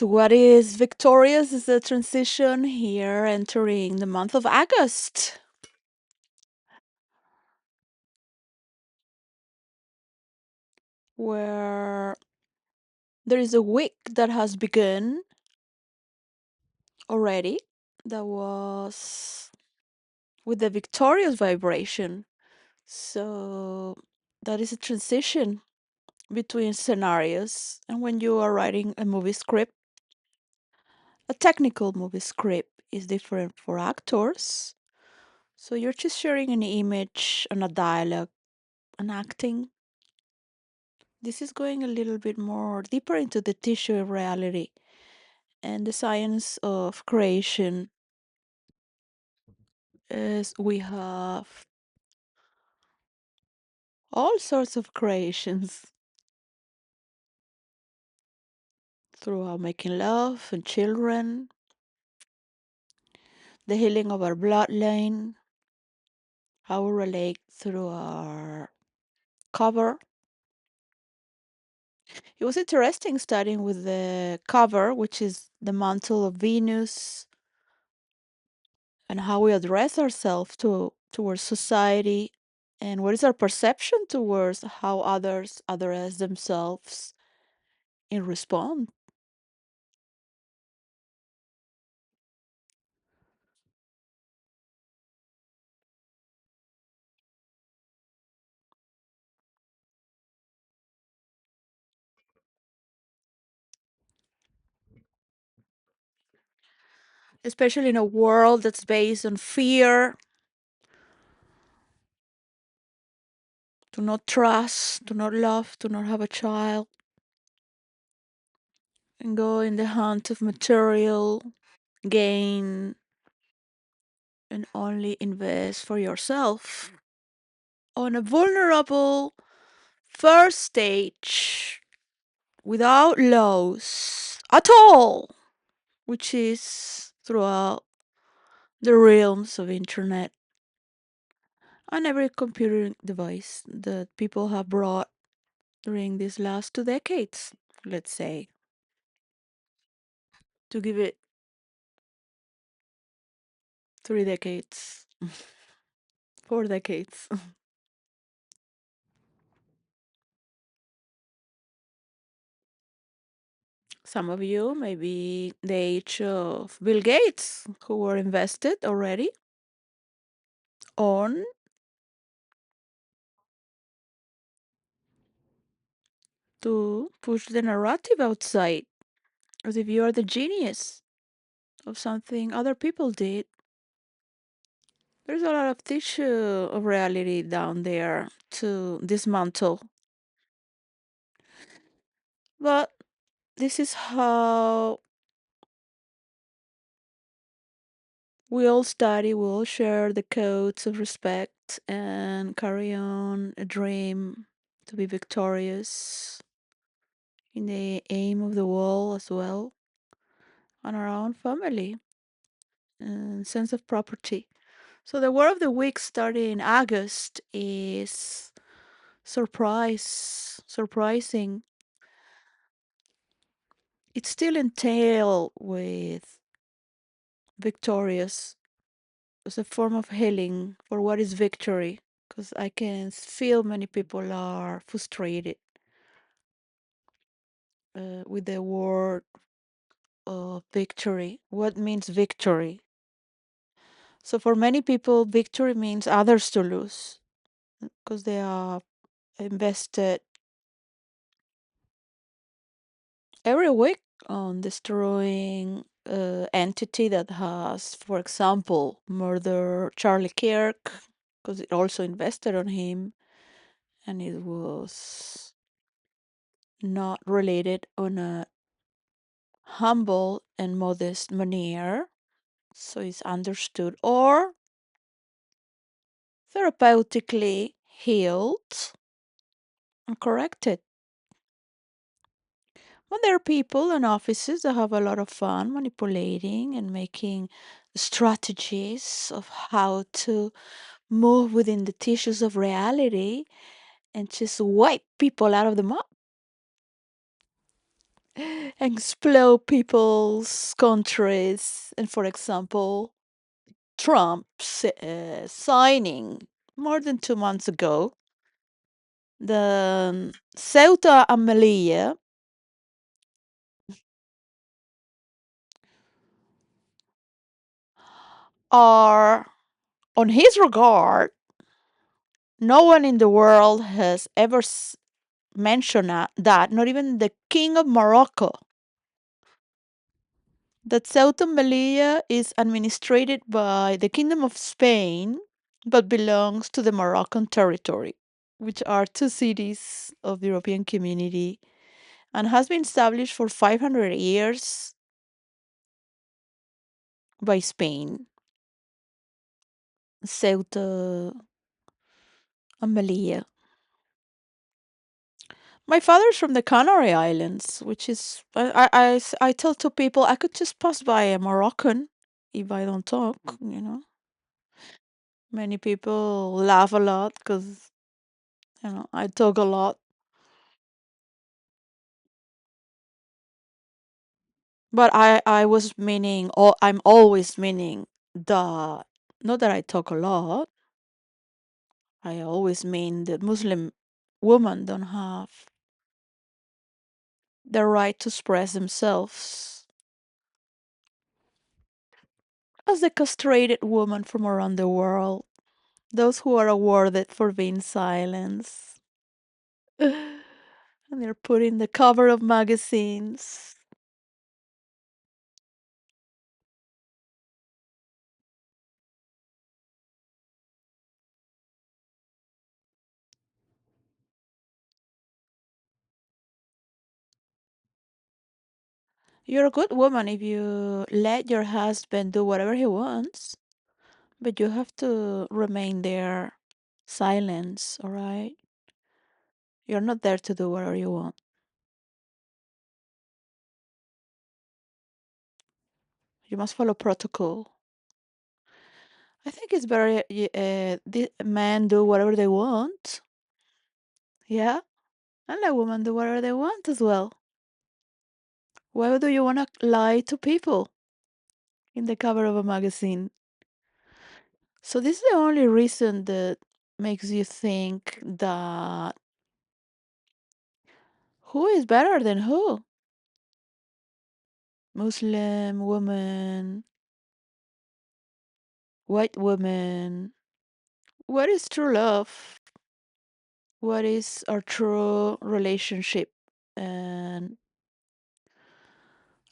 So what is victorious is a transition here entering the month of August, where there is a week that has begun already that was with the victorious vibration. So that is a transition between scenarios. And when you are writing a movie script, a technical movie script is different for actors. So you're just sharing an image and a dialogue and acting. This is going a little bit more deeper into the tissue of reality and the science of creation, as we have all sorts of creations throughout making love and children, the healing of our bloodline, how we relate through our cover. It was interesting studying with the cover, which is the mantle of Venus, and how we address ourselves towards society, and what is our perception towards how others address themselves in response. Especially in a world that's based on fear, to not trust, to not love, to not have a child, and go in the hunt of material gain and only invest for yourself on a vulnerable first stage without laws at all, which is throughout the realms of internet and every computer device that people have brought during these last 2 decades, let's say, to give it 3 decades, 4 decades. Some of you maybe the age of Bill Gates, who were invested already on to push the narrative outside, as if you are the genius of something other people did. There's a lot of tissue of reality down there to dismantle. But this is how we all study, we all share the codes of respect and carry on a dream to be victorious in the aim of the world as well, on our own family and sense of property. So the word of the week starting in August is surprising. It still entail with victorious as a form of healing for what is victory, because I can feel many people are frustrated with the word of victory. What means victory? So for many people, victory means others to lose because they are invested every week on destroying entity that has, for example, murdered Charlie Kirk because it also invested on him and it was not related on a humble and modest manner, so it's understood or therapeutically healed and corrected. But there are people and offices that have a lot of fun manipulating and making strategies of how to move within the tissues of reality and just wipe people out of the map. explode people's countries. And for example, Trump signing more than 2 months ago the Ceuta and Melilla are on his regard. No one in the world has ever mentioned that, not even the King of Morocco. That Ceuta and Melilla is administered by the Kingdom of Spain, but belongs to the Moroccan territory, which are two cities of the European community and has been established for 500 years by Spain. Ceuta and Melilla. My father's from the Canary Islands, which is I tell to people I could just pass by a Moroccan if I don't talk. Many people laugh a lot because I talk a lot. But I was meaning, or I'm always meaning the not that I talk a lot. I always mean that Muslim women don't have the right to express themselves as the castrated woman from around the world, those who are awarded for being silenced. And they're put in the cover of magazines. You're a good woman if you let your husband do whatever he wants, but you have to remain there, silence, all right? You're not there to do whatever you want. You must follow protocol. I think it's better the men do whatever they want, yeah, and the women do whatever they want as well. Why do you want to lie to people in the cover of a magazine? So this is the only reason that makes you think that who is better than who? Muslim woman, white woman. What is true love? What is our true relationship? And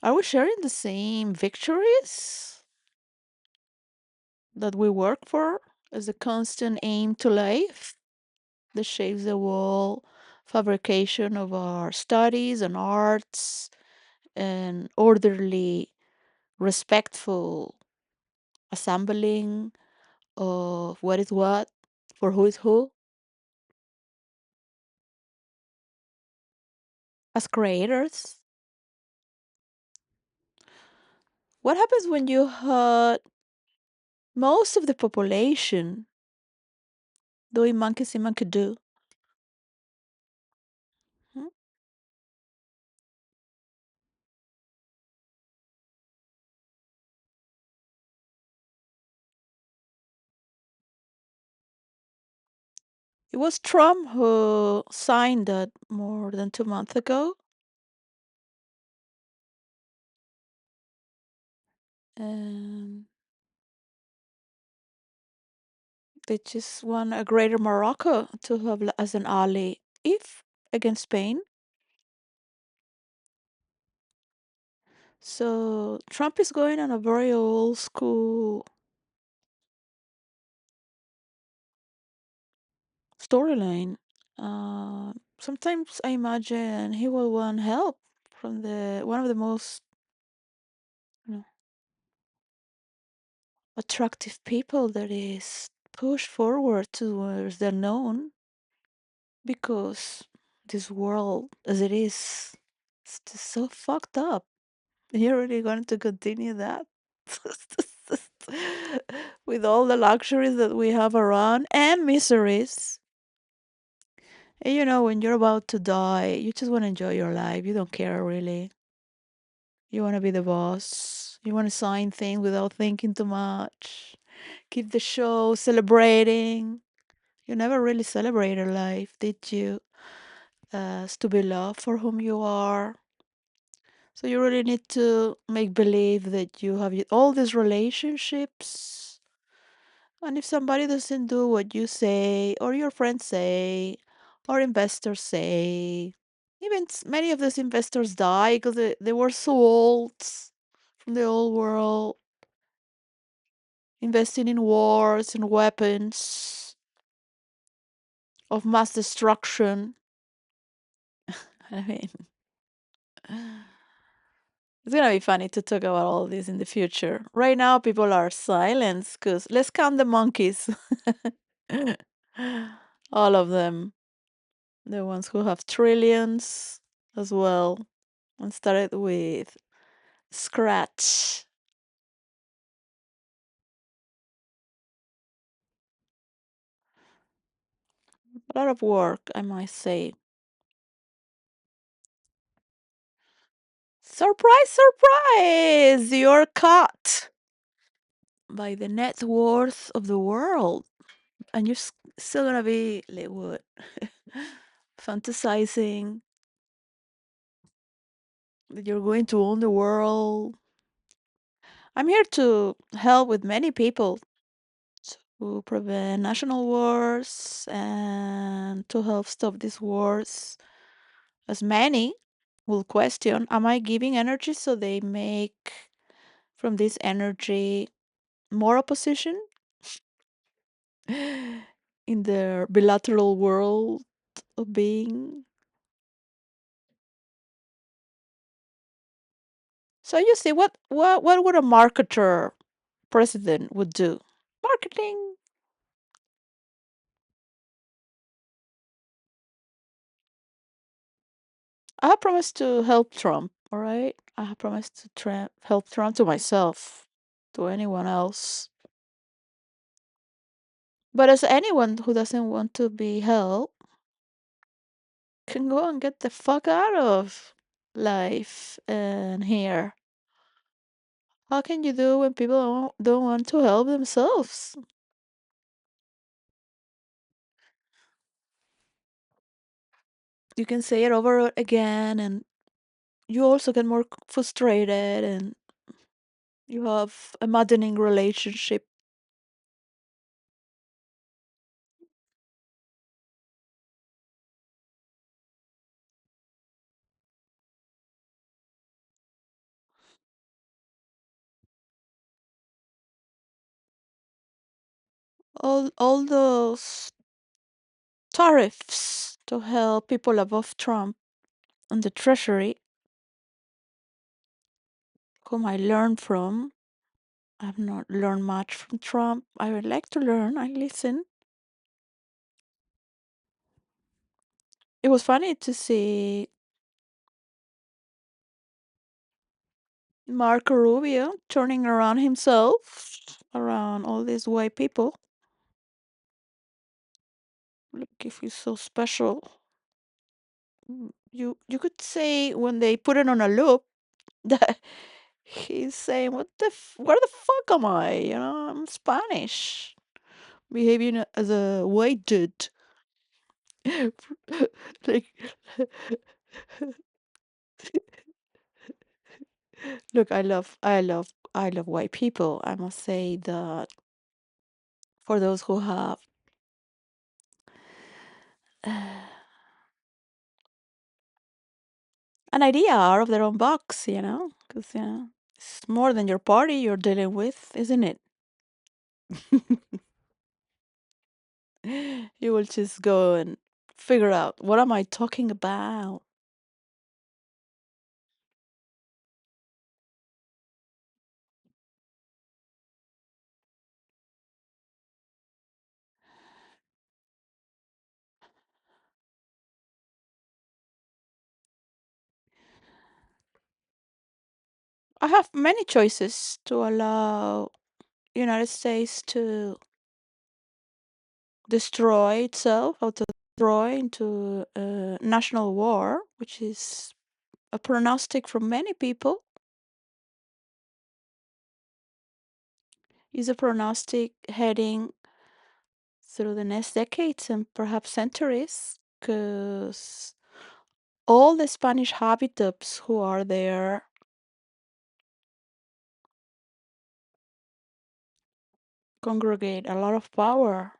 are we sharing the same victories that we work for as a constant aim to life that shapes the whole fabrication of our studies and arts and orderly, respectful assembling of what is what for who is who as creators? What happens when you hurt most of the population doing monkey see, monkey do? Hmm? It was Trump who signed that more than 2 months ago. And they just want a greater Morocco to have as an ally if against Spain. So Trump is going on a very old school storyline. Sometimes I imagine he will want help from the one of the most you know, attractive people that is pushed forward towards the known because this world as it is just so fucked up. You're really going to continue that? With all the luxuries that we have around and miseries. And when you're about to die, you just want to enjoy your life. You don't care really. You want to be the boss. You want to sign things without thinking too much. Keep the show celebrating. You never really celebrated life, did you? As to be loved for whom you are. So you really need to make believe that you have all these relationships. And if somebody doesn't do what you say, or your friends say, or investors say, even many of those investors die because they were so old from the old world, investing in wars and weapons of mass destruction. I mean, it's gonna be funny to talk about all this in the future. Right now, people are silenced because let's count the monkeys. All of them. The ones who have trillions as well. And started with scratch. A lot of work, I might say. Surprise, surprise! You're caught by the net worth of the world. And you're still gonna be, like, what? Fantasizing that you're going to own the world. I'm here to help with many people to prevent national wars and to help stop these wars. As many will question, am I giving energy so they make from this energy more opposition in their bilateral world of being? So you see, what would a marketer president would do? Marketing. I have promised to help Trump, all right? I have promised to help Trump, to myself, to anyone else. But as anyone who doesn't want to be helped can go and get the fuck out of life and here. How can you do when people don't want to help themselves? You can say it over again, and you also get more frustrated, and you have a maddening relationship. All those tariffs to help people above Trump and the Treasury, whom I learned from. I've not learned much from Trump. I would like to learn. I listen. It was funny to see Marco Rubio turning around himself, around all these white people. Look, if he's so special. You could say when they put it on a loop that he's saying, where the fuck am I? I'm Spanish, behaving as a white dude." Like, look, I love white people. I must say that for those who have an idea out of their own box, because it's more than your party you're dealing with, isn't it? You will just go and figure out, what am I talking about? I have many choices to allow United States to destroy itself, or to destroy into a national war, which is a prognostic from many people. is a prognostic heading through the next decades and perhaps centuries, because all the Spanish habitants who are there congregate a lot of power.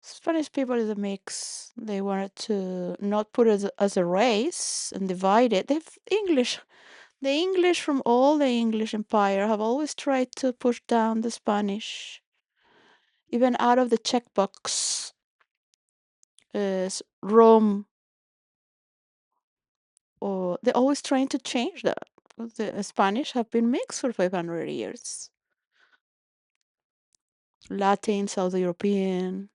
Spanish people is a mix. They wanted to not put it as a race and divide it. The English from all the English empire have always tried to push down the Spanish, even out of the checkbox. Rome, or they're always trying to change that. The Spanish have been mixed for 500 years. Latin, South European.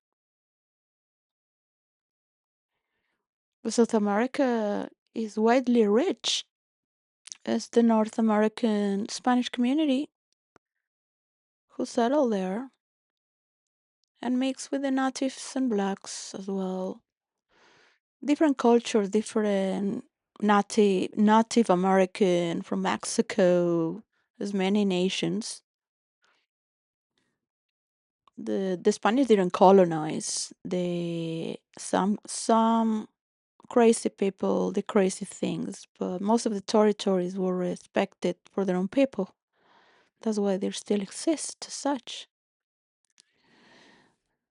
But South America is widely rich as the North American Spanish community who settled there and mix with the natives and blacks as well. Different cultures, different Native American from Mexico. There's many nations. The Spanish didn't colonize. Some crazy people did crazy things, but most of the territories were respected for their own people. That's why they still exist as such.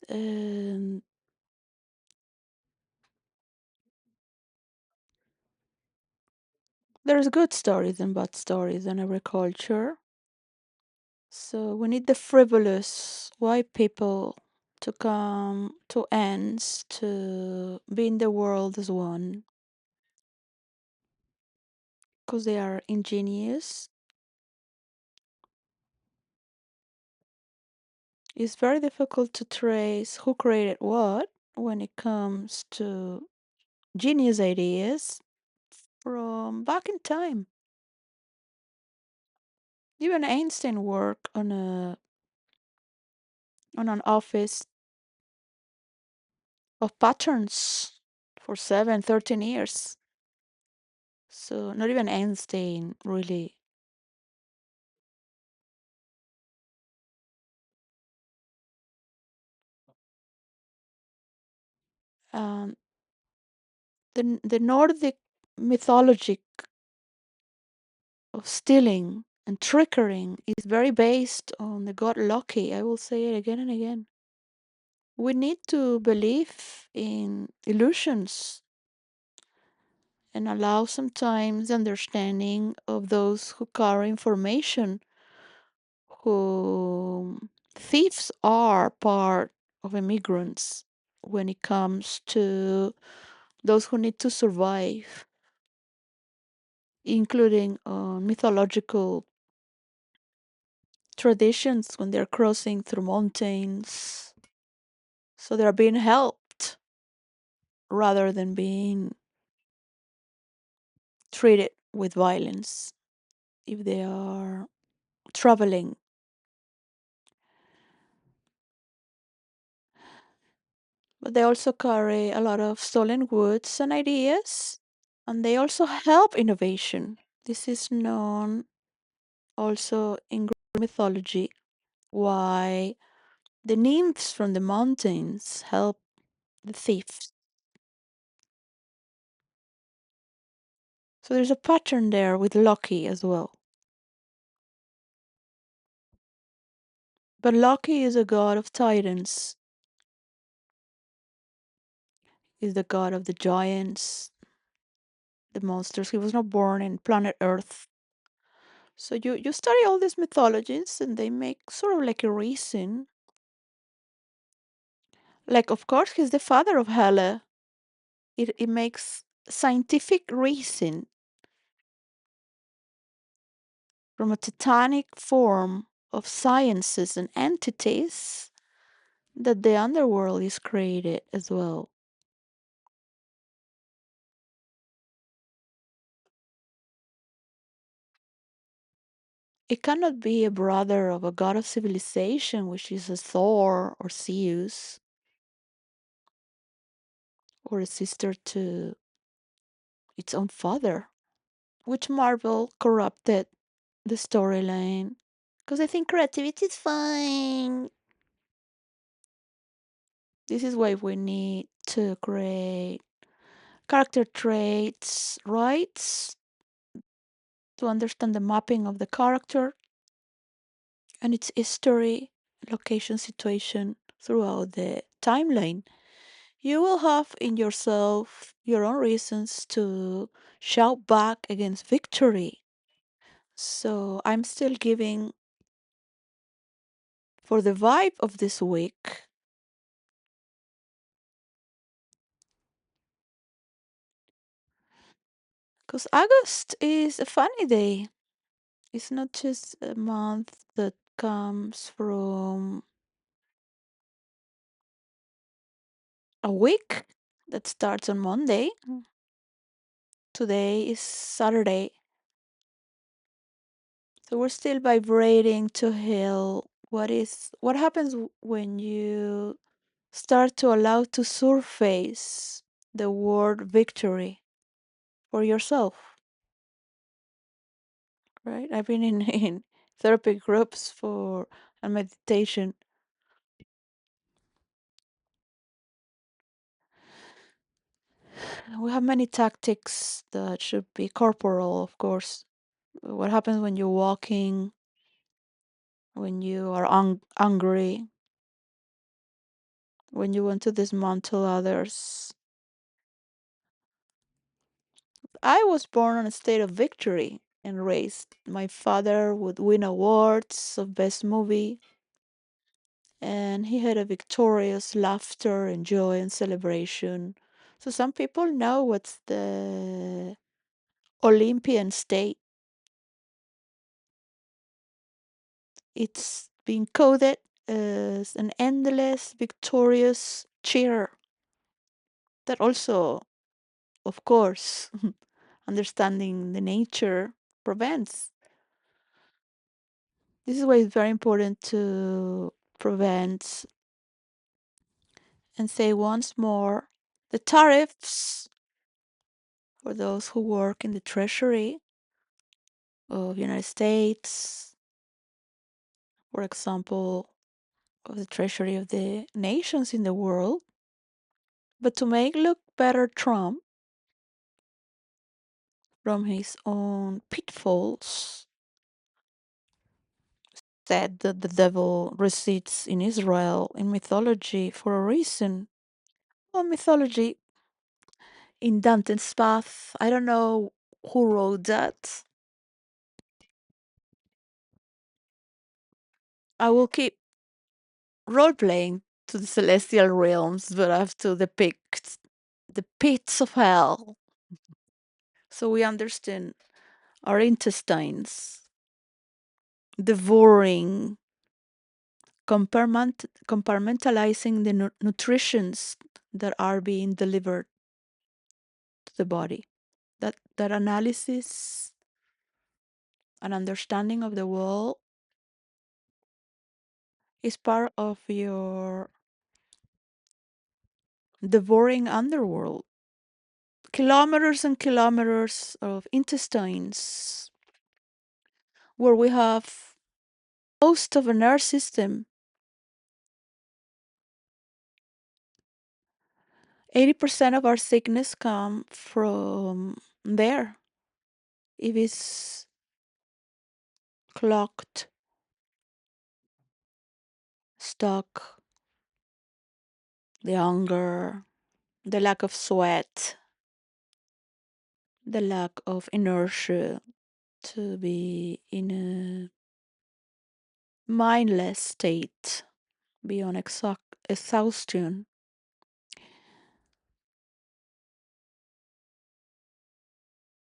And there's good stories and bad stories in every culture. So we need the frivolous white people to come to ends to be in the world as one, because they are ingenious. It's very difficult to trace who created what when it comes to genius ideas from back in time. Even Einstein worked on an office of patterns for 13 years. So not even Einstein really. Um, the Nordic mythology of stealing and trickery is very based on the god Loki. I will say it again and again. We need to believe in illusions and allow sometimes understanding of those who carry information, who thieves are part of immigrants when it comes to those who need to survive, including mythological traditions when they're crossing through mountains. So they're being helped rather than being treated with violence if they are traveling. But they also carry a lot of stolen goods and ideas, and they also help innovation. This is known also in Greek mythology, why the nymphs from the mountains help the thieves. So there's a pattern there with Loki as well. But Loki is a god of titans, is the god of the giants, the monsters. He was not born in planet Earth. So you study all these mythologies and they make sort of like a reason. Like, of course, he's the father of Hela. It makes scientific reason from a titanic form of sciences and entities that the underworld is created as well. It cannot be a brother of a god of civilization, which is a Thor or Zeus, or a sister to its own father, which Marvel corrupted the storyline. Because I think creativity is fine. This is why we need to create character traits, right? To understand the mapping of the character and its history, location, situation throughout the timeline. You will have in yourself your own reasons to shout back against victory. So I'm still giving for the vibe of this week because August is a funny day. It's not just a month that comes from a week that starts on Monday. Today is Saturday. So we're still vibrating to heal. What happens when you start to allow to surface the word victory for yourself, right? I've been in, in therapy groups for and meditation. We have many tactics that should be corporal, of course. What happens when you're walking, when you are angry, when you want to dismantle others? I was born in a state of victory and raised. My father would win awards of best movie, and he had a victorious laughter and joy and celebration. So some people know what's the Olympian state. It's been coded as an endless, victorious cheer that also, of course, understanding the nature prevents. This is why it's very important to prevent and say once more the tariffs for those who work in the Treasury of United States, for example, of the Treasury of the nations in the world. But to make look better Trump from his own pitfalls, said that the devil resides in Israel in mythology for a reason. Well, mythology in Dante's Path, I don't know who wrote that. I will keep role playing to the celestial realms, but I have to depict the pits of hell so we understand our intestines devouring, compartmentalizing the nutritions that are being delivered to the body. That analysis and understanding of the world is part of your devouring underworld. Kilometers and kilometers of intestines where we have most of a nerve system. 80% of our sickness come from there. If it's clogged, stuck, the hunger, the lack of sweat, the lack of inertia to be in a mindless state beyond exhaustion.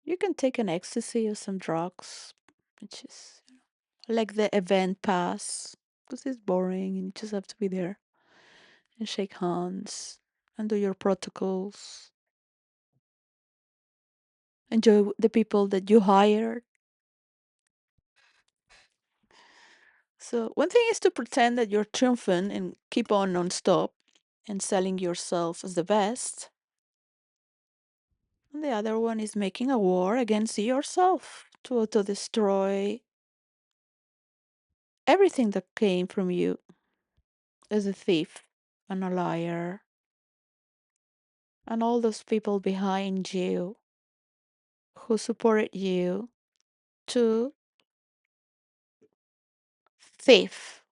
You can take an ecstasy or some drugs, which is like the event pass, because it's boring and you just have to be there and shake hands and do your protocols. Enjoy the people that you hired. So one thing is to pretend that you're triumphant and keep on non-stop and selling yourself as the best. And the other one is making a war against yourself to auto-destroy everything that came from you as a thief and a liar and all those people behind you who supported you to thief.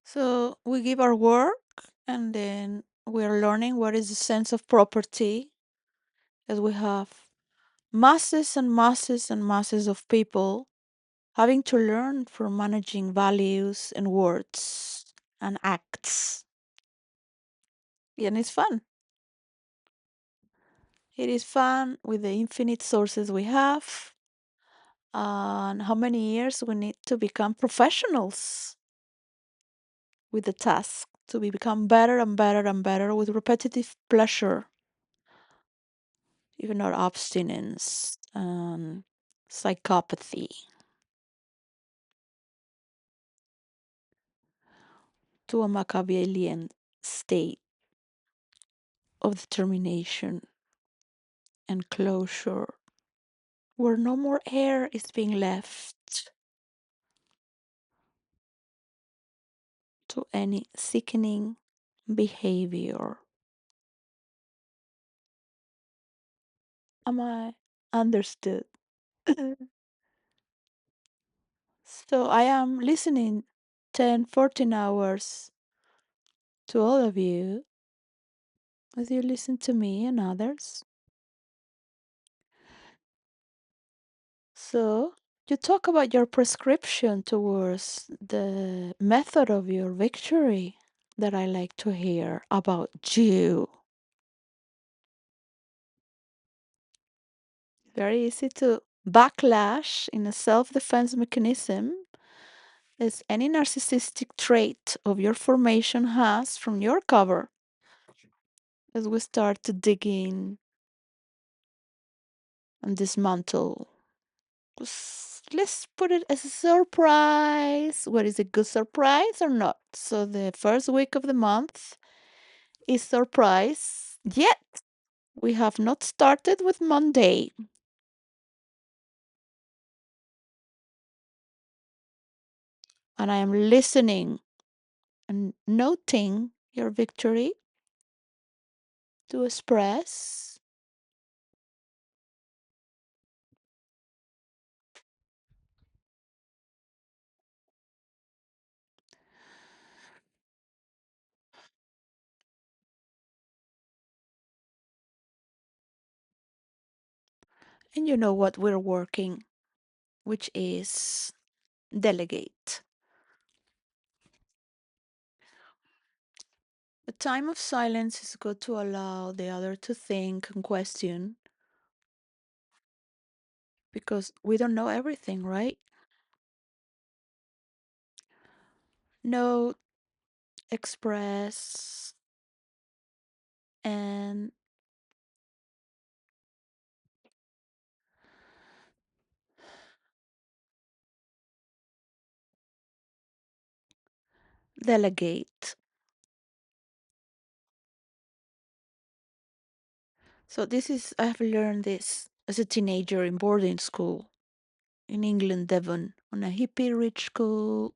So we give our work and then we're learning what is the sense of property as we have masses and masses and masses of people having to learn from managing values and words and acts. And it's fun. It is fun with the infinite sources we have and how many years we need to become professionals with the task to become better and better and better with repetitive pleasure, even our abstinence and psychopathy, to a Machiavellian state of determination and closure, where no more air is being left to any sickening behavior. Am I understood? So I am listening 10, 14 hours to all of you as you listen to me and others. So you talk about your prescription towards the method of your victory that I like to hear about you. Very easy to backlash in a self-defense mechanism as any narcissistic trait of your formation has from your cover as we start to dig in and dismantle. Let's put it as a surprise. What is a good surprise or not? So the first week of the month is surprise. Yet we have not started with Monday. And I am listening and noting your victory to express. And you know what we're working, which is delegate. A time of silence is good to allow the other to think and question because we don't know everything, right? Note, express, and delegate. So this is, I have learned this as a teenager in boarding school in England, Devon, on a hippie rich school.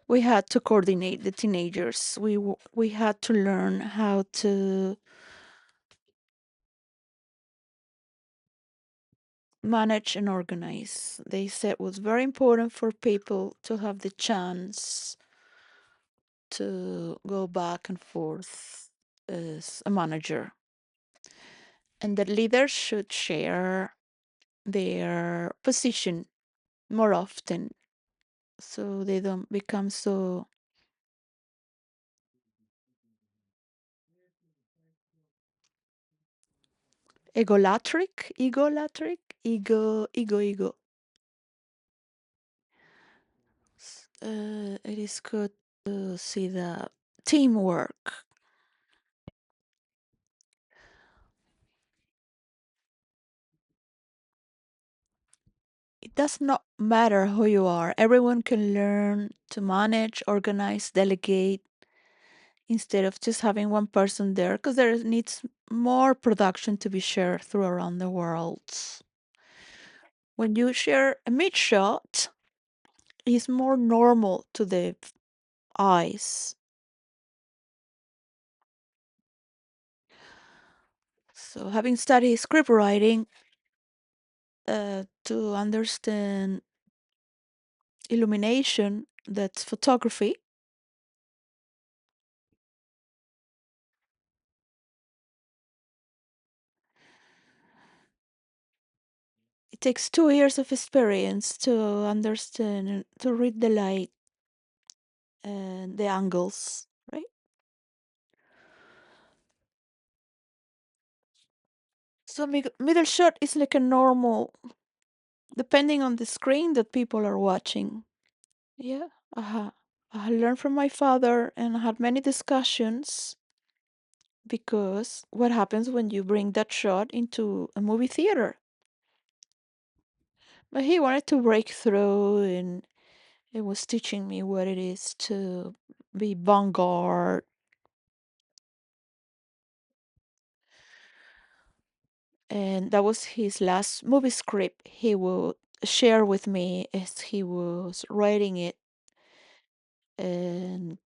We had to coordinate the teenagers. We had to learn how to manage and organize. They said it was very important for people to have the chance to go back and forth as a manager, and that leaders should share their position more often so they don't become so ego. It is good to see the teamwork. It does not matter who you are. Everyone can learn to manage, organize, delegate instead of just having one person there because there needs more production to be shared through around the world. When you share a mid shot, it's more normal to the eyes. So, having studied script writing to understand illumination, that's photography, it takes 2 years of experience to understand and to read the light and the angles, right? So, middle shot is like a normal, depending on the screen that people are watching. Yeah, I learned from my father and I had many discussions because what happens when you bring that shot into a movie theater? But he wanted to break through and it was teaching me what it is to be vanguard. And that was his last movie script he would share with me as he was writing it. And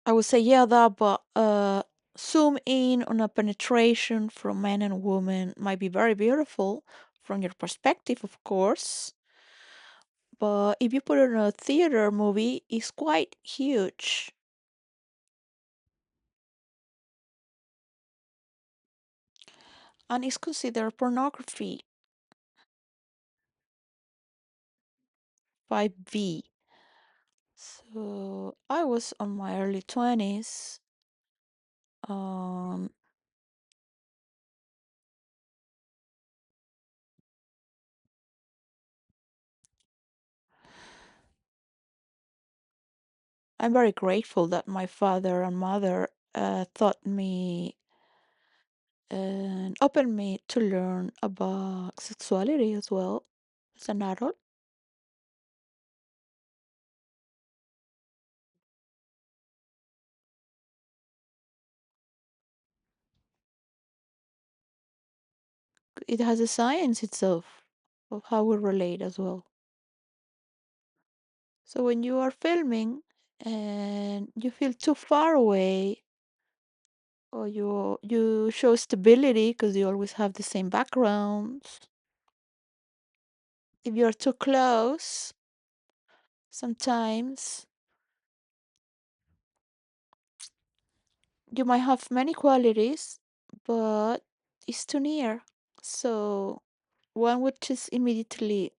I would say, yeah, that, but zoom in on a penetration from man and woman might be very beautiful from your perspective, of course. But if you put it in a theater movie, it's quite huge. And it's considered pornography. 5V. So I was on my early 20s. Um, I'm very grateful that my father and mother taught me and opened me to learn about sexuality as well as an adult. It has a science itself of how we relate as well. So when you are filming and you feel too far away, or you show stability because you always have the same backgrounds. If you're too close, sometimes you might have many qualities, but it's too near. So one would just immediately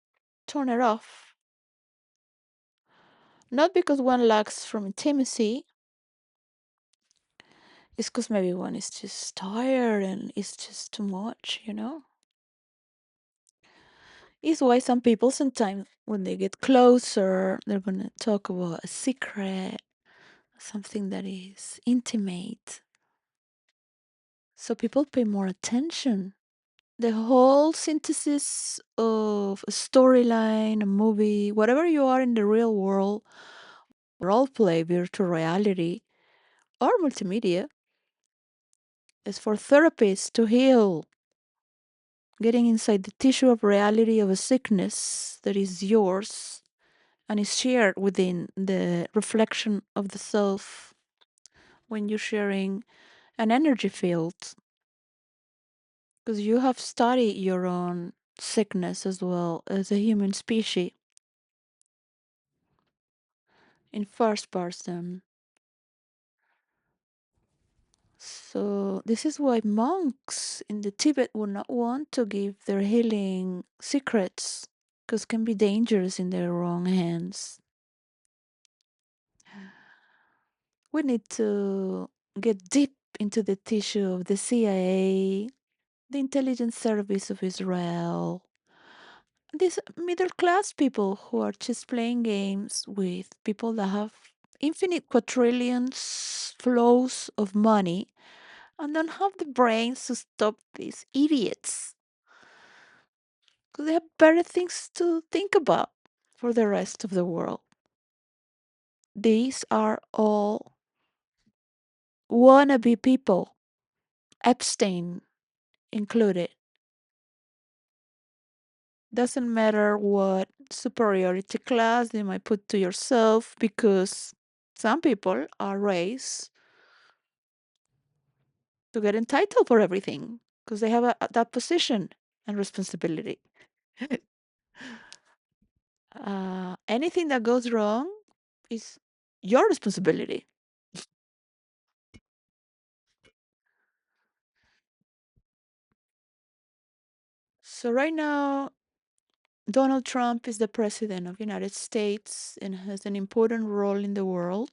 turn it off. Not because one lacks from intimacy, it's because maybe one is just tired and it's just too much. It's why some people sometimes, when they get closer, they're gonna talk about a secret, something that is intimate. So people pay more attention. The whole synthesis of a storyline, a movie, whatever you are in the real world, role play, virtual reality, or multimedia, is for therapists to heal, getting inside the tissue of reality of a sickness that is yours and is shared within the reflection of the self when you're sharing an energy field. Because you have studied your own sickness as well as a human species in first person. So this is why monks in the Tibet would not want to give their healing secrets because can be dangerous in their wrong hands. We need to get deep into the tissue of the CIA, the intelligence service of Israel, these middle class people who are just playing games with people that have infinite quadrillions flows of money and don't have the brains to stop these idiots. because they have better things to think about for the rest of the world. These are all wannabe people, Epstein included. Doesn't matter what superiority class you might put to yourself, because some people are raised to get entitled for everything because they have that position and responsibility. Anything that goes wrong is your responsibility. So right now, Donald Trump is the president of the United States and has an important role in the world.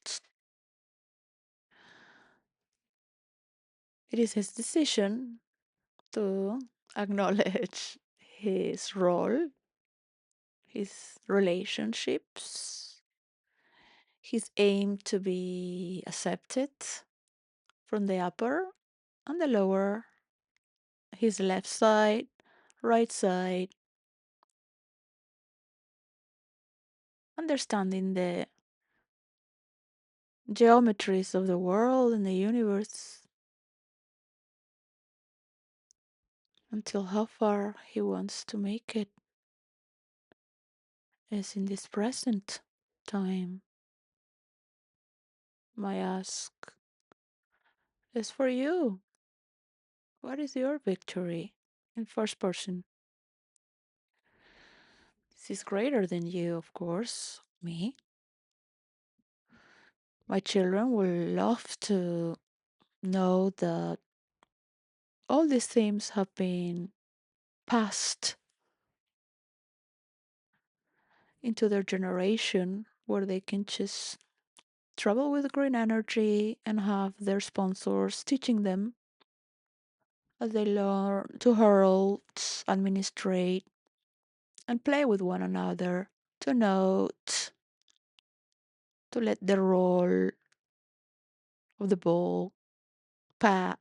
It is his decision to acknowledge his role, his relationships, his aim to be accepted from the upper and the lower, his left side, right side, understanding the geometries of the world and the universe, until how far he wants to make it is in this present time. My ask is for you. What is your victory in first person? This is greater than you, of course, me. My children will love to know that all these themes have been passed into their generation, where they can just travel with green energy and have their sponsors teaching them as they learn to herald, administrate, and play with one another, to note, to let the role of the ball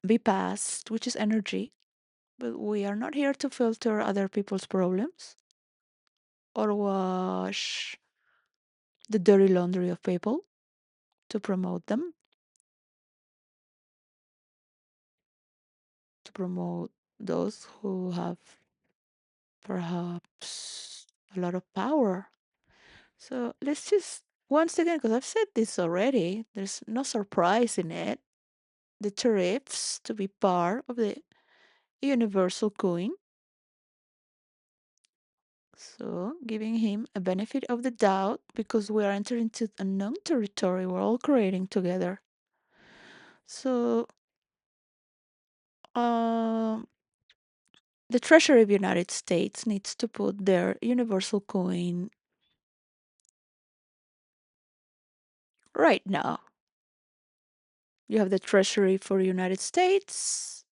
be passed, which is energy. But we are not here to filter other people's problems or wash the dirty laundry of people to promote them, to promote those who have perhaps a lot of power. So let's just, once again, because I've said this already, there's no surprise in it. The tariffs to be part of the universal coin. So giving him a benefit of the doubt, because we are entering into unknown territory we're all creating together. So um, the Treasury of the United States needs to put their universal coin right now. You have the Treasury for the United States,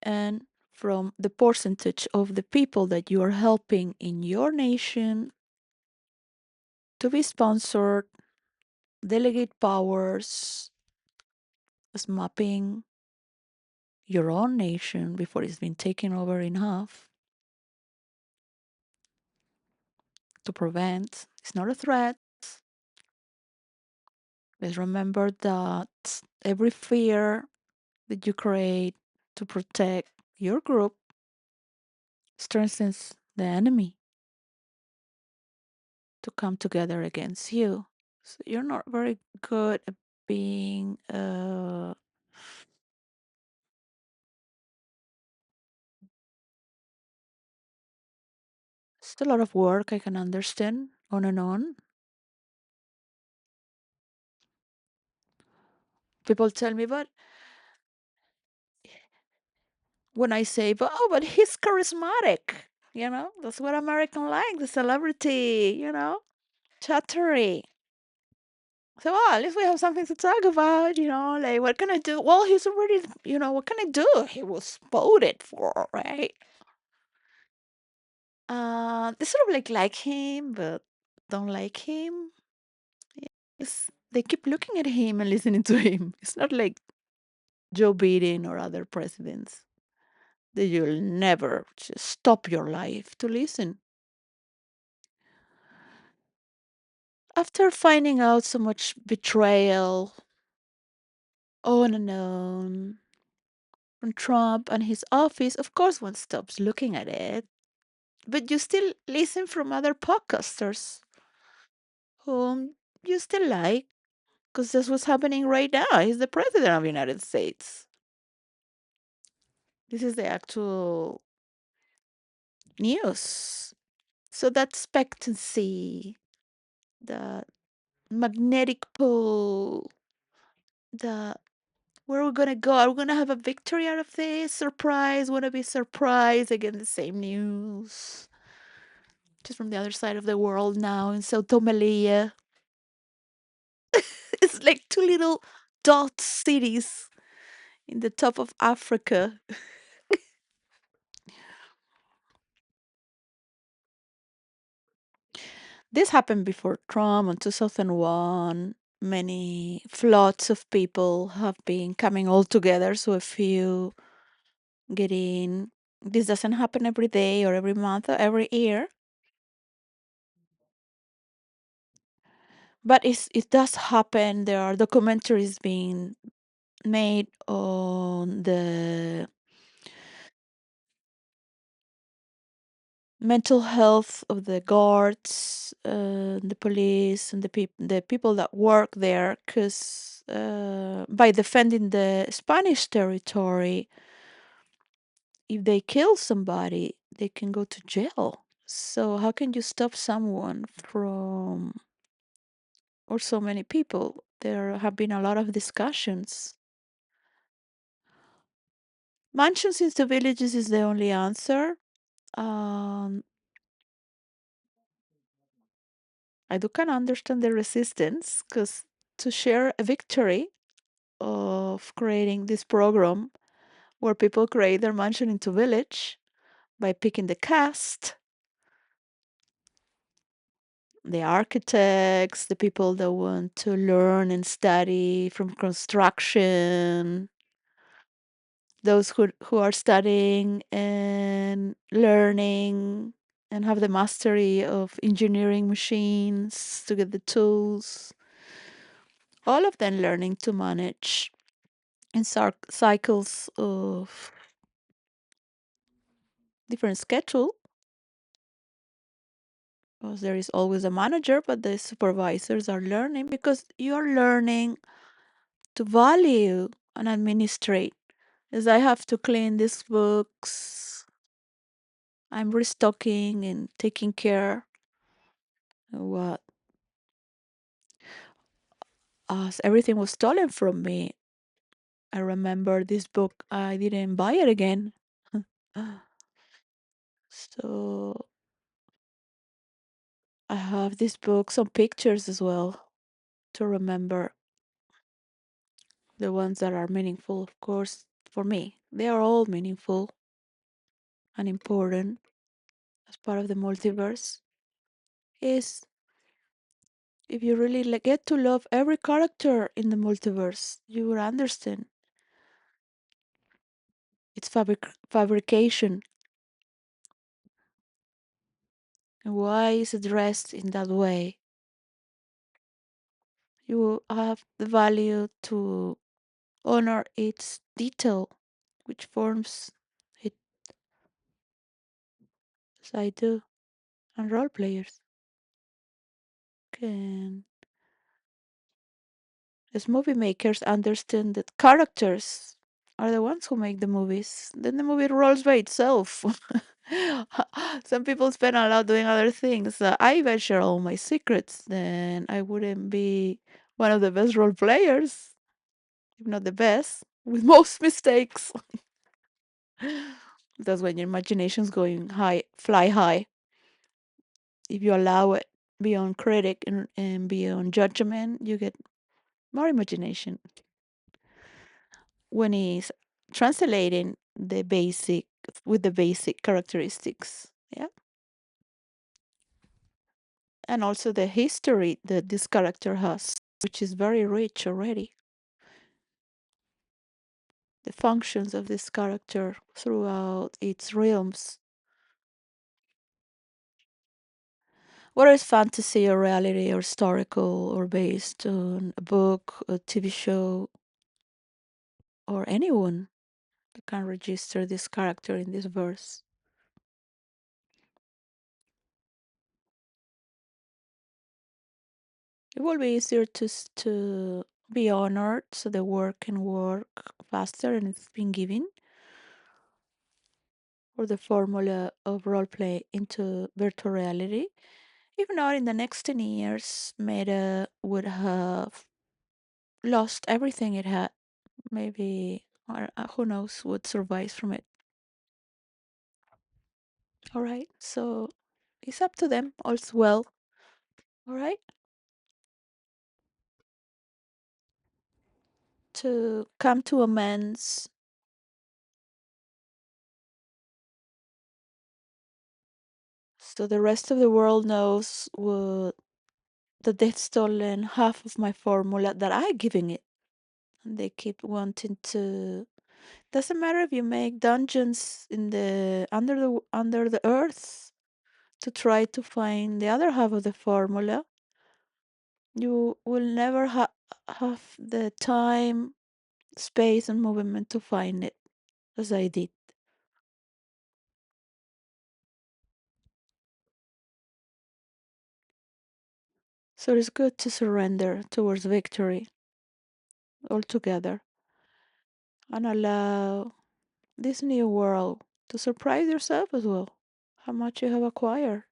and from the percentage of the people that you are helping in your nation to be sponsored, delegate powers, as mapping your own nation before it's been taken over in half, to prevent. It's not a threat. Let's remember that every fear that you create to protect your group strengthens the enemy to come together against you. So you're not very good at being it's a lot of work, I can understand, on and on. People tell me, but when I say, but oh, but he's charismatic, that's what American like, the celebrity, chattery. So, well, at least we have something to talk about, like, what can I do? Well, he's already, what can I do? He was voted for, right? They sort of like him, but don't like him. They keep looking at him and listening to him. It's not like Joe Biden or other presidents. that you'll never just stop your life to listen. After finding out so much betrayal on and on from Trump and his office, of course one stops looking at it. But you still listen from other podcasters whom you still like, because that's what's happening right now. He's the president of the United States. This is the actual news. So that expectancy, the magnetic pull, the where are we gonna go? Are we gonna have a victory out of this? Surprise? Wanna be surprised? Again, the same news. Just from the other side of the world now in 𝐂𝐨𝐬𝐿𝐴. It's like two little dot cities in the top of Africa. This happened before Trump in 2001. Many floods of people have been coming all together, so a few get in. This doesn't happen every day or every month or every year, but it does happen. There are documentaries being made on the mental health of the guards, the police, and the people that work there, because by defending the Spanish territory, if they kill somebody, they can go to jail. So how can you stop someone from, or so many people? There have been a lot of discussions. Mansions into villages is the only answer. Um, I do kind of understand the resistance, because to share a victory of creating this program where people create their mansion into village by picking the cast, the architects, the people that want to learn and study from construction, those who are studying and learning and have the mastery of engineering machines to get the tools, all of them learning to manage in cycles of different schedule, because there is always a manager, but the supervisors are learning, because you're learning to value and administrate. As I have to clean these books, I'm restocking and taking care of what, as everything was stolen from me. I remember this book, I didn't buy it again. So I have this book, some pictures as well, to remember the ones that are meaningful, of course, for me. They are all meaningful and important as part of the multiverse. Is if you really get to love every character in the multiverse, you will understand its fabrication and why it's addressed in that way. You will have the value to honor its detail, which forms it, as I do, and role players can, as movie makers, understand that characters are the ones who make the movies. Then the movie rolls by itself. Some people spend a lot doing other things. If I share all my secrets, then I wouldn't be one of the best role players, if not the best, with most mistakes. That's when your imagination's going high, fly high. If you allow it beyond critic and beyond judgment, you get more imagination. When he's translating the basic with the basic characteristics. Yeah. And also the history that this character has, which is very rich already. the functions of this character throughout its realms. Whether it's fantasy or reality or historical or based on a book, a TV show, or anyone that can register this character in this verse. It will be easier to be honored so the work can work faster and it's been given, or the formula of roleplay into virtual reality. If not, in the next 10 years, Meta would have lost everything it had. Maybe, or who knows what survives from it. All right, so it's up to them. All's well. All right, to come to amends. So the rest of the world knows what that they've stolen half of my formula that I giving it. And they keep wanting to. Doesn't matter if you make dungeons in the under the earth to try to find the other half of the formula. You will never have the time, space, and movement to find it, as I did. So it's good to surrender towards victory altogether and allow this new world to surprise yourself as well. How much you have acquired,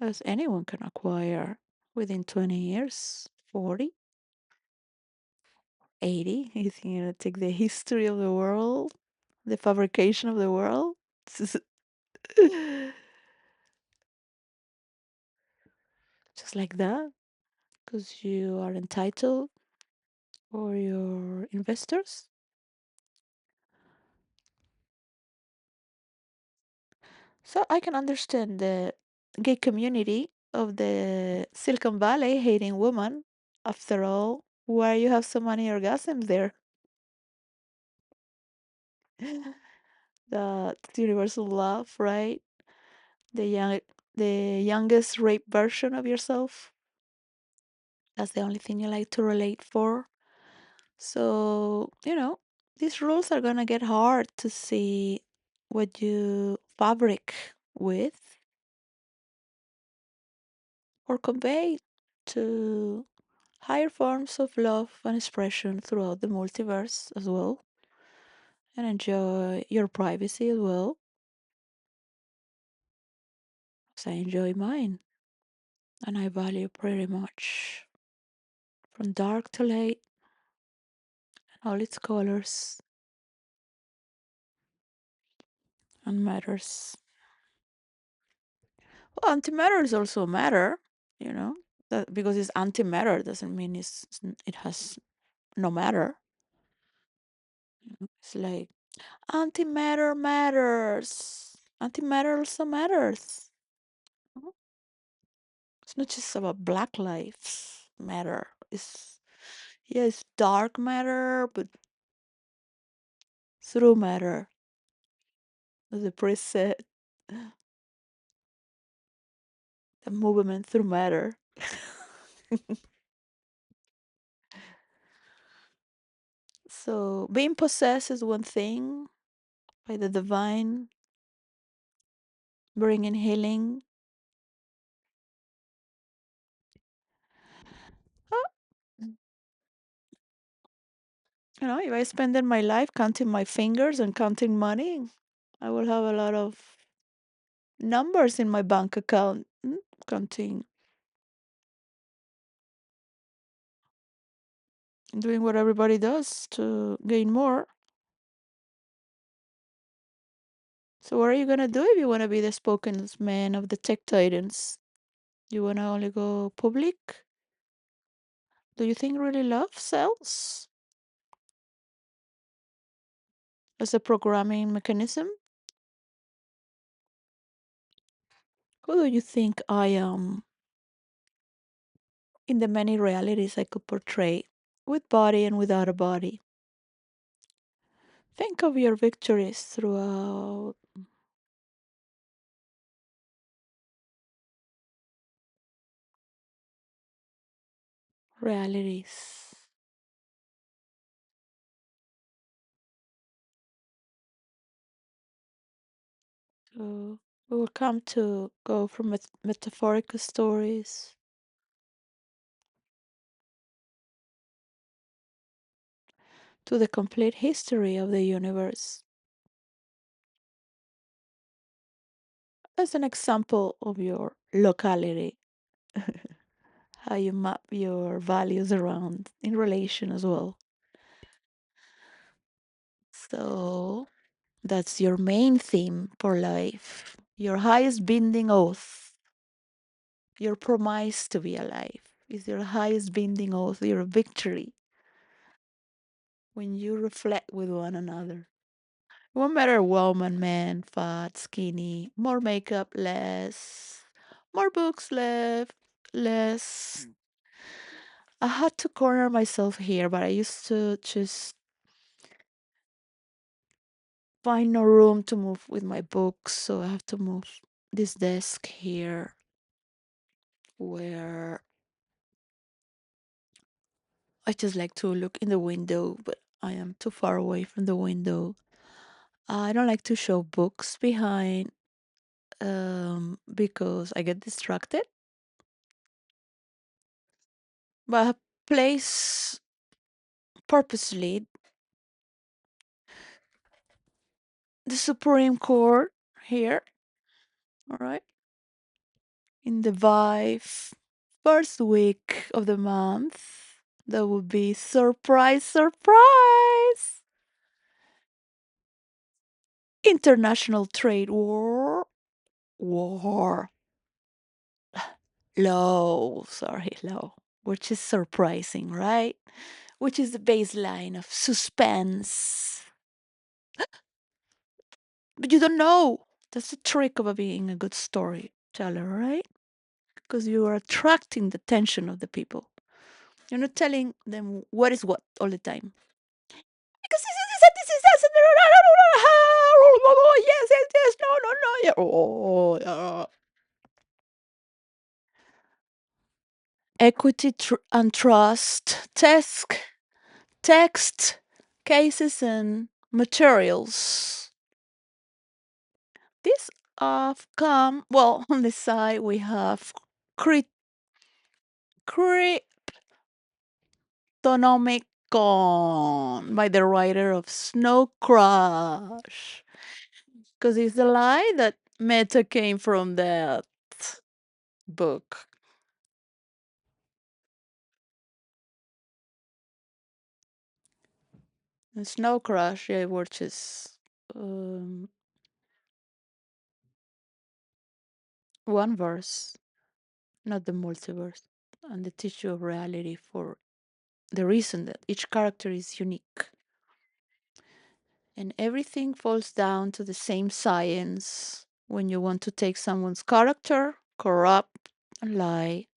as anyone can acquire within 20 years, 40, 80. You think you're gonna take the history of the world, the fabrication of the world? Just like that, because you are entitled or your investors. So I can understand the gay community of the Silicon Valley hating woman. After all, why you have so many orgasms there? That's universal love, right? The young, the youngest rape version of yourself. That's the only thing you like to relate for. So, these rules are gonna get hard to see what you fabric with or convey to higher forms of love and expression throughout the multiverse as well, and enjoy your privacy as well, as I enjoy mine, and I value pretty much from dark to light and all its colors and matters. Well, antimatter is also matter, you know, that because it's antimatter doesn't mean it has no matter. It's like antimatter matters. Antimatter also matters. Mhm. It's not just about Black Lives Matter. It's yeah, it's dark matter, but through matter, as the priest said, the movement through matter. So being possessed is one thing by the divine, bringing healing. Ah, if I spend my life counting my fingers and counting money, I will have a lot of numbers in my bank account. Counting, doing what everybody does to gain more. So what are you gonna do if you wanna be the spokesman of the tech titans? You wanna only go public? Do you think really love sells as a programming mechanism? Who do you think I am in the many realities I could portray, with body and without a body? Think of your victories throughout realities. So we will come to go from metaphorical stories to the complete history of the universe as an example of your locality, how you map your values around in relation as well. So that's your main theme for life, your highest binding oath, your promise to be alive is your highest binding oath, your victory when you reflect with one another. It won't matter woman, man, fat, skinny, more makeup, less, more books left, less. I had to corner myself here, but I used to just find no room to move with my books, so I have to move this desk here where I just like to look in the window, but I am too far away from the window. I don't like to show books behind because I get distracted. But I place purposely the Supreme Court here, all right, in the Vive first week of the month. That would be surprise, surprise! International trade war, low, sorry, low, which is surprising, right? Which is the baseline of suspense. But you don't know. That's the trick of being a good storyteller, right? Because you are attracting the attention of the people. You're not telling them what is what all the time. Because this is that, yes, yes, yes, no, no, no, yeah. Oh, yeah. Equity and trust, text, cases, and materials. These have come, well, on the side we have Cryptonomicon by the writer of Snow Crash. Because it's the lie that meta came from that book. And Snow Crash, yeah, which is one verse, not the multiverse, and the tissue of reality for the reason that each character is unique. And everything falls down to the same science when you want to take someone's character, corrupt, and lie,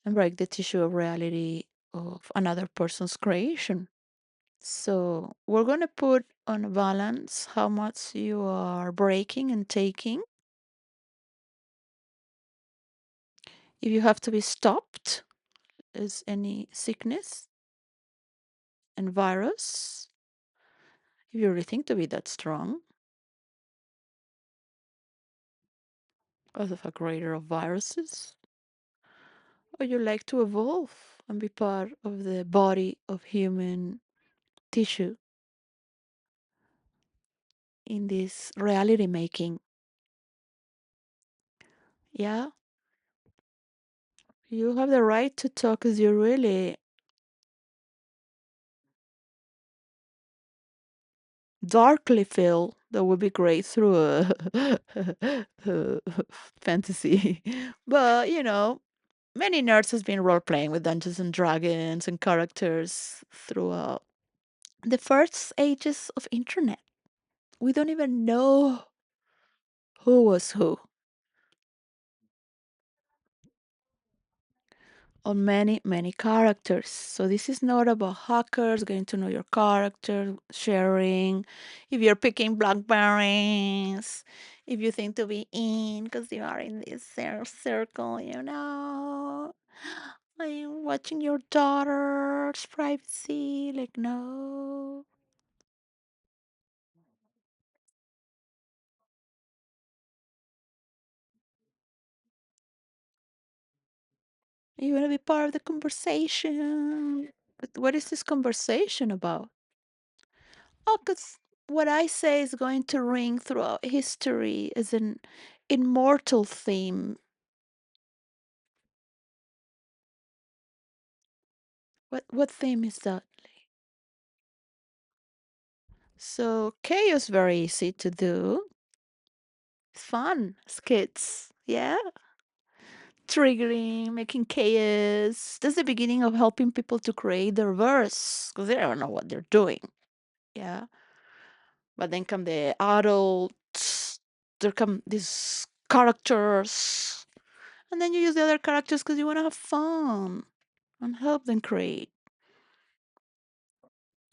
and break the tissue of reality of another person's creation. So we're going to put on a balance how much you are breaking and taking. If you have to be stopped, as any sickness and virus, if you really think to be that strong, as of a creator of viruses, or you like to evolve and be part of the body of human tissue in this reality making. Yeah, you have the right to talk as you really darkly feel. That would be great through a fantasy. But, many nerds has been role playing with Dungeons and Dragons and characters throughout the first ages of internet. We don't even know who was who. on many, many characters. So this is not about hackers getting to know your character, sharing. If you're picking blackberries, if you think to be in because you are in this circle, I'm watching your daughter's privacy. Like, no. You want to be part of the conversation. But what is this conversation about? Oh, because what I say is going to ring throughout history as an immortal theme. What theme is that? So chaos very easy to do. It's fun. Skits. Yeah. Triggering, making chaos. That's the beginning of helping people to create their verse because they don't know what they're doing. Yeah. But then come the adults. There come these characters. And then you use the other characters because you want to have fun and help them create.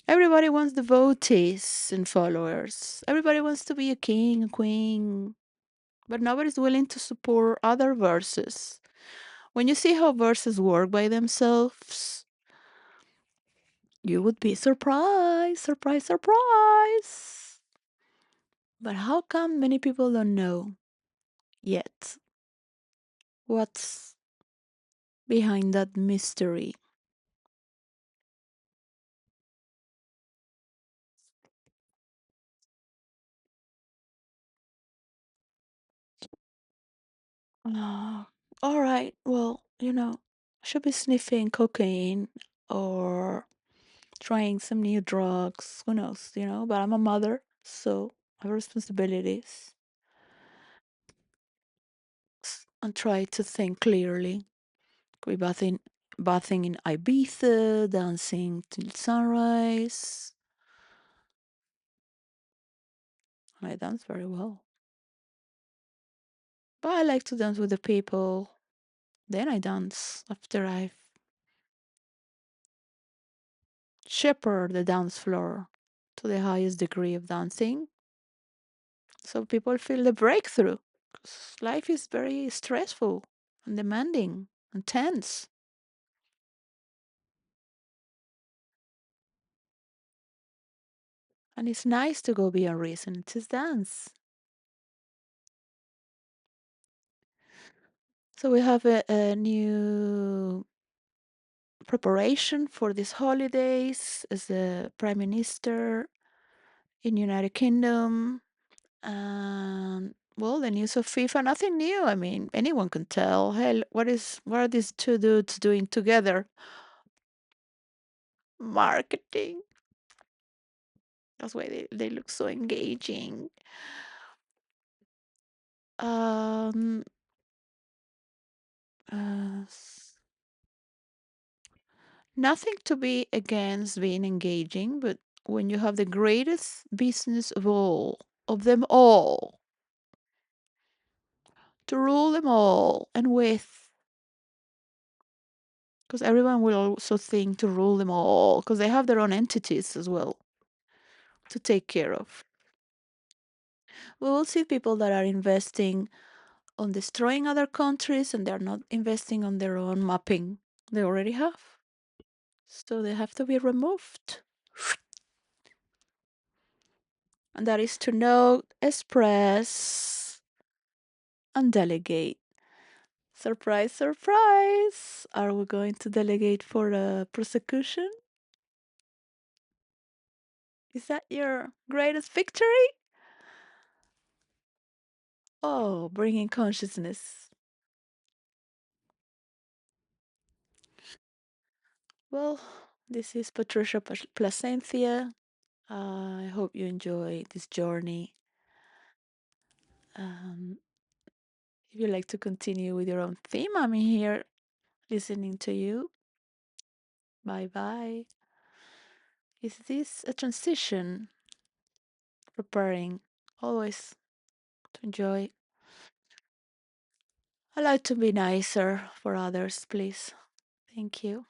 Everybody wants devotees and followers. Everybody wants to be a king, a queen, but nobody's willing to support other verses. When you see how verses work by themselves, you would be surprised, surprise, surprise. But how come many people don't know yet what's behind that mystery? Uh, all right, well, I should be sniffing cocaine or trying some new drugs. Who knows, But I'm a mother, so I have responsibilities and try to think clearly. Could be bathing in Ibiza, dancing till sunrise. I dance very well. But I like to dance with the people. Then I dance after I've shepherded the dance floor to the highest degree of dancing. So people feel the breakthrough. 'Cause life is very stressful and demanding and tense. And it's nice to go beyond reason and just dance. So we have a new preparation for these holidays as the Prime Minister in United Kingdom. And well, the news of FIFA, nothing new. I mean, anyone can tell. Hey, what are these two dudes doing together? Marketing. That's why they look so engaging. Um, nothing to be against being engaging, but when you have the greatest business of them all, to rule them all and with, because everyone will also think to rule them all, because they have their own entities as well to take care of. We will see people that are investing on destroying other countries and they're not investing on their own mapping. They already have. So they have to be removed. And that is to know, express, and delegate. Surprise, surprise! Are we going to delegate for a prosecution? Is that your greatest victory? Oh, bringing consciousness. Well, this is Patricia Placentia. I hope you enjoy this journey. Um, if you'd like to continue with your own theme, I'm here listening to you. Bye bye. Is this a transition? Preparing always to enjoy. I like to be nicer for others, please. Thank you.